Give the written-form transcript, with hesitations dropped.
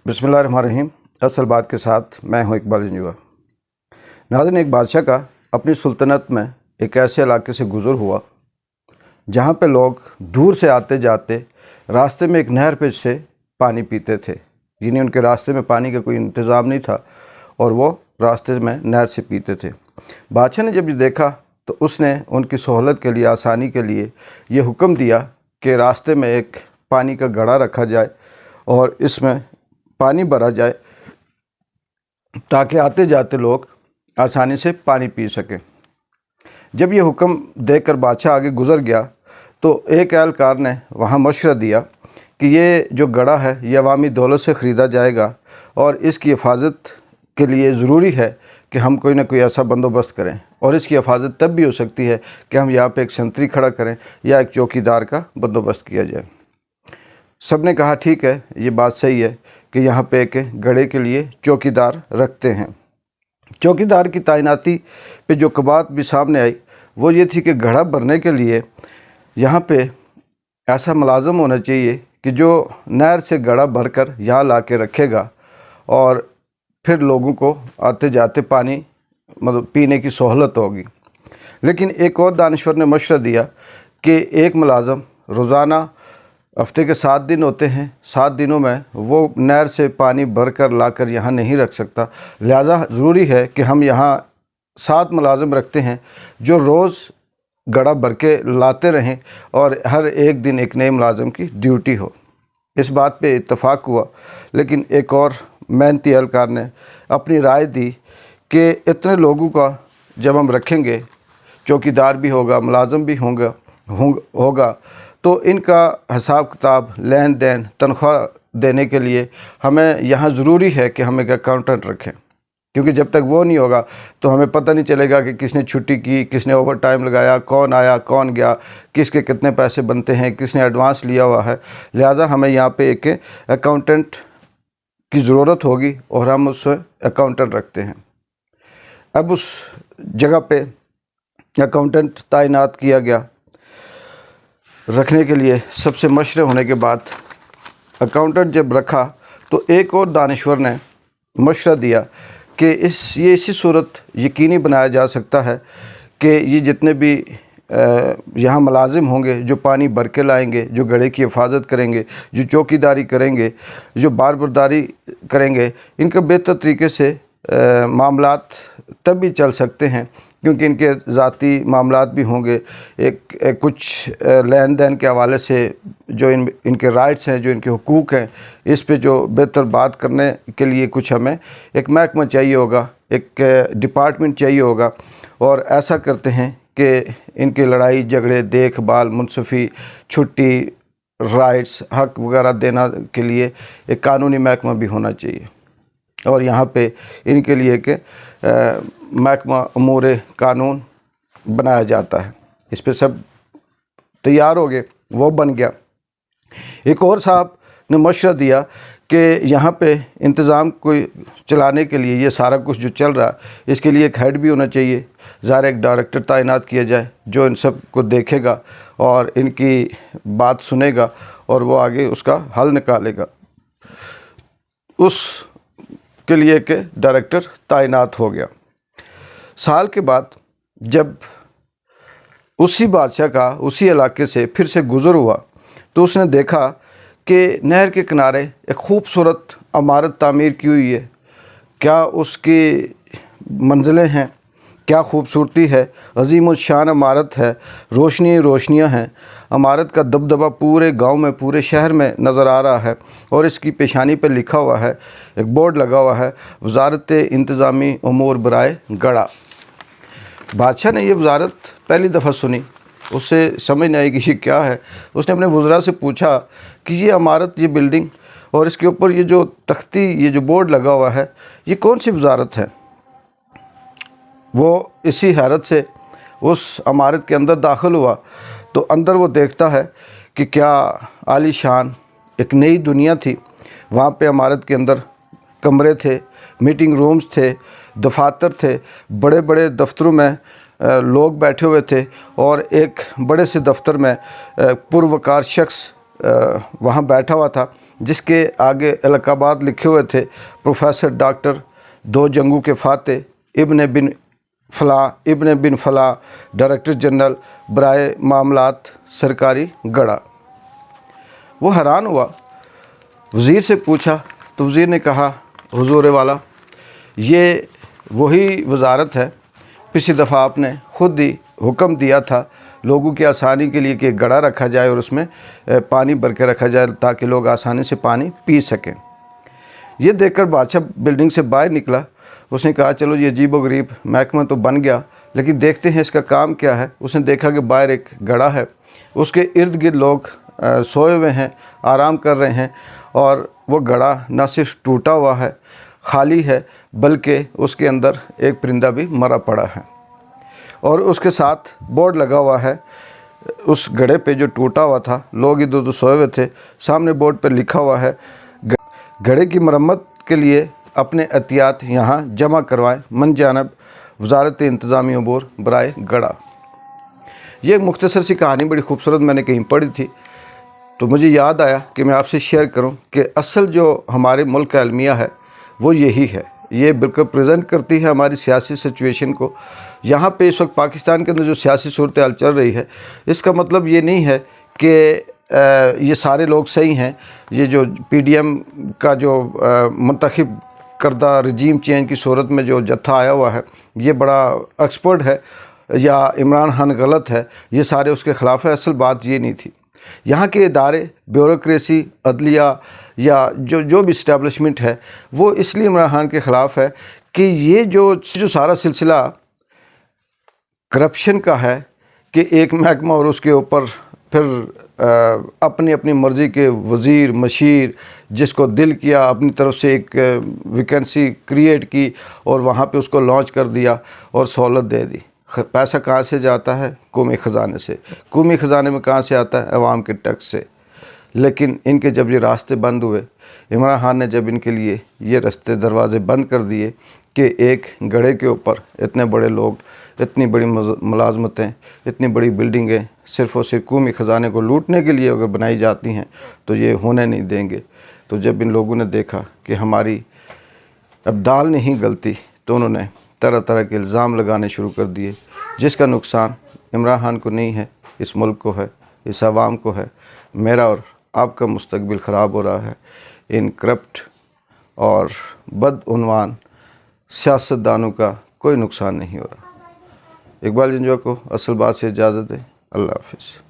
बिस्मिल्लाहिर्रहमानिर्रहीम। असल बात के साथ मैं हूं इकबाल जंजुआ। नाज़रीन, एक बादशाह का अपनी सुल्तनत में एक ऐसे इलाके से गुज़र हुआ जहां पे लोग दूर से आते जाते रास्ते में एक नहर पे से पानी पीते थे। यानी उनके रास्ते में पानी का कोई इंतज़ाम नहीं था और वो रास्ते में नहर से पीते थे। बादशाह ने जब ये देखा तो उसने उनकी सहूलत के लिए, आसानी के लिए ये हुक्म दिया कि रास्ते में एक पानी का घड़ा रखा जाए और इसमें पानी भरा जाए ताकि आते जाते लोग आसानी से पानी पी सकें। जब ये हुक्म देकर बादशाह आगे गुज़र गया तो एक एहलकार ने वहाँ मशवरा दिया कि ये जो घड़ा है ये अवामी दौलत से ख़रीदा जाएगा और इसकी हिफाजत के लिए ज़रूरी है कि हम कोई ना कोई ऐसा बंदोबस्त करें, और इसकी हिफाजत तब भी हो सकती है कि हम यहाँ पे एक संतरी खड़ा करें या एक चौकीदार का बंदोबस्त किया जाए। सब ने कहा ठीक है, ये बात सही है कि यहाँ पे एक घड़े के लिए चौकीदार रखते हैं। चौकीदार की तैनाती पे जो बात भी सामने आई वो ये थी कि घड़ा भरने के लिए यहाँ पे ऐसा मुलाज़म होना चाहिए कि जो नहर से घड़ा भरकर यहाँ ला के रखेगा और फिर लोगों को आते जाते पानी मतलब पीने की सहूलत होगी। लेकिन एक और दानिश्वर ने मशवरा दिया कि एक मुलाज़म रोज़ाना हफ्ते के 7 दिन होते हैं, 7 दिनों में वो नहर से पानी भरकर लाकर यहाँ नहीं रख सकता। लिहाजा ज़रूरी है कि हम यहाँ 7 मुलाज़िम रखते हैं जो रोज़ घड़ा भर के लाते रहें और हर एक दिन एक नए मुलाज़िम की ड्यूटी हो। इस बात पे इत्तफ़ाक़ हुआ। लेकिन एक और मेहनती एहलकार ने अपनी राय दी कि इतने लोगों का जब हम रखेंगे, चौकीदार भी होगा, मुलाज़िम भी होगा तो इनका हिसाब किताब, लेन देन, तनख्वाह देने के लिए हमें यहाँ ज़रूरी है कि हम एक अकाउंटेंट रखें, क्योंकि जब तक वो नहीं होगा तो हमें पता नहीं चलेगा कि किसने छुट्टी की, किसने ओवर टाइम लगाया, कौन आया कौन गया, किसके कितने पैसे बनते हैं, किसने एडवांस लिया हुआ है। लिहाजा हमें यहाँ पे एक अकाउंटेंट की ज़रूरत होगी और हम उस अकाउंटेंट रखते हैं। अब उस जगह पे अकाउंटेंट तैनात किया गया। रखने के लिए सबसे मशवरे होने के बाद अकाउंटेंट जब रखा तो एक और दानिश्वर ने मशवरा दिया कि ये इसी सूरत यकीनी बनाया जा सकता है कि ये जितने भी यहाँ मुलाजिम होंगे जो पानी भर के लाएंगे, जो घड़े की हिफाजत करेंगे, जो चौकीदारी करेंगे, जो बारबरदारी करेंगे, इनका बेहतर तरीके से मामलात तब भी चल सकते हैं क्योंकि इनके ज़ाती मामलात भी होंगे। एक कुछ लेन देन के हवाले से जो इनके राइट्स हैं, जो इनके हुकूक हैं, इस पे जो बेहतर बात करने के लिए कुछ हमें एक महकमा चाहिए होगा, एक डिपार्टमेंट चाहिए होगा। और ऐसा करते हैं कि इनके लड़ाई झगड़े, देखभाल, मुनसफ़ी, छुट्टी, राइट्स, हक़ वगैरह देना के लिए एक कानूनी महकमा भी होना चाहिए। और यहाँ पे इनके लिए कि महकमा उमूर कानून बनाया जाता है। इस पे सब तैयार हो गए, वो बन गया। एक और साहब ने मशवरा दिया कि यहाँ पे इंतज़ाम कोई चलाने के लिए, ये सारा कुछ जो चल रहा है इसके लिए एक हेड भी होना चाहिए। ज़ाहिर एक डायरेक्टर तैनात किया जाए जो इन सब को देखेगा और इनकी बात सुनेगा और वो आगे उसका हल निकालेगा। उस के लिए के डायरेक्टर तैनात हो गया। साल के बाद जब उसी बादशाह का उसी इलाके से फिर से गुज़र हुआ तो उसने देखा कि नहर के किनारे एक खूबसूरत इमारत तामीर की हुई है। क्या उसकी मंजिलें हैं, क्या खूबसूरती है, अजीम उल शान इमारत है, रोशनियाँ हैं। इमारत का दबदबा पूरे गांव में, पूरे शहर में नज़र आ रहा है और इसकी पेशानी पर लिखा हुआ है, एक बोर्ड लगा हुआ है, वज़ारत इंतज़ामी उमूर बराए गड़ा। बादशाह ने ये वज़ारत पहली दफ़ा सुनी, उससे समझ नहीं आई कि ये क्या है। उसने अपने वज़रा से पूछा कि ये इमारत, ये बिल्डिंग और इसके ऊपर ये जो तख्ती, ये जो बोर्ड लगा हुआ है, ये कौन सी वज़ारत है। वो इसी हैरत से उस इमारत के अंदर दाखिल हुआ तो अंदर वो देखता है कि क्या आलीशान एक नई दुनिया थी। वहाँ पे इमारत के अंदर कमरे थे, मीटिंग रूम्स थे, दफातर थे, बड़े बड़े दफ्तरों में लोग बैठे हुए थे और एक बड़े से दफ्तर में पुरवकार शख्स वहाँ बैठा हुआ था جس کے آگے القابات لکھے ہوئے تھے پروفیسر ڈاکٹر 2 جنگوں کے فاتح ابن بن فلاں ڈائریکٹر جنرل برائے معاملات سرکاری گڑھا۔ وہ حیران ہوا، وزیر سے پوچھا تو وزیر نے کہا حضور والا یہ وہی وزارت ہے، پچھلی دفعہ آپ نے خود ہی حکم دیا تھا لوگوں کی آسانی کے لیے کہ ایک گڑھا رکھا جائے اور اس میں پانی بھر کے رکھا جائے تاکہ لوگ آسانی سے پانی پی سکیں۔ یہ دیکھ کر بادشاہ بلڈنگ سے باہر نکلا، اس نے کہا چلو یہ عجیب و غریب محکمہ تو بن گیا، لیکن دیکھتے ہیں اس کا کام کیا ہے۔ اس نے دیکھا کہ باہر ایک گڑھا ہے، اس کے ارد گرد لوگ سوئے ہوئے ہیں، آرام کر رہے ہیں، اور وہ گڑھا نہ صرف ٹوٹا ہوا ہے، خالی ہے، بلکہ اس کے اندر ایک پرندہ بھی مرا پڑا ہے، اور اس کے ساتھ بورڈ لگا ہوا ہے اس گڑھے پہ جو ٹوٹا ہوا تھا، لوگ ادھر ادھر سوئے ہوئے تھے، سامنے بورڈ پہ لکھا ہوا ہے گڑھے کی مرمت کے لیے اپنے احتیاط یہاں جمع کروائیں، من جانب وزارت انتظامی امور برائے گڑھا۔ یہ ایک مختصر سی کہانی بڑی خوبصورت میں نے کہیں پڑھی تھی، تو مجھے یاد آیا کہ میں آپ سے شیئر کروں کہ اصل جو ہمارے ملک کا المیہ ہے وہ یہی ہے، یہ بالکل پریزنٹ کرتی ہے ہماری سیاسی سچویشن کو۔ یہاں پہ اس وقت پاکستان کے اندر جو سیاسی صورتحال چل رہی ہے، اس کا مطلب یہ نہیں ہے کہ یہ سارے لوگ صحیح ہیں۔ یہ جو پی ڈی ایم کا جو منتخب کردہ رجیم چینج کی صورت میں جو جتھا آیا ہوا ہے، یہ بڑا ایکسپرٹ ہے، یا عمران خان غلط ہے، یہ سارے اس کے خلاف ہے۔ اصل بات یہ نہیں تھی۔ یہاں کے ادارے، بیوروکریسی، عدلیہ یا جو بھی اسٹیبلشمنٹ ہے، وہ اس لیے عمران خان کے خلاف ہے کہ یہ جو سارا سلسلہ کرپشن کا ہے کہ ایک محکمہ اور اس کے اوپر پھر اپنی مرضی کے وزیر مشیر، جس کو دل کیا اپنی طرف سے ایک ویکنسی کریٹ کی اور وہاں پہ اس کو لانچ کر دیا اور سہولت دے دی۔ پیسہ کہاں سے جاتا ہے؟ قومی خزانے سے۔ قومی خزانے میں کہاں سے آتا ہے؟ عوام کے ٹیکس سے۔ لیکن ان کے جب یہ راستے بند ہوئے، عمران خان نے جب ان کے لیے یہ راستے دروازے بند کر دیے کہ ایک گڑھے کے اوپر اتنے بڑے لوگ، اتنی بڑی ملازمتیں، اتنی بڑی بلڈنگیں صرف اور صرف قومی خزانے کو لوٹنے کے لیے اگر بنائی جاتی ہیں تو یہ ہونے نہیں دیں گے۔ تو جب ان لوگوں نے دیکھا کہ ہماری اب دال نہیں گلتی، تو انہوں نے طرح طرح کے الزام لگانے شروع کر دیے، جس کا نقصان عمران خان کو نہیں ہے، اس ملک کو ہے، اس عوام کو ہے۔ میرا اور آپ کا مستقبل خراب ہو رہا ہے۔ ان کرپٹ اور بدعنوان سیاستدانوں کا کوئی نقصان نہیں ہو رہا۔ اقبال جنجوع کو اصل بات سے اجازت دیں۔ اللہ حافظ۔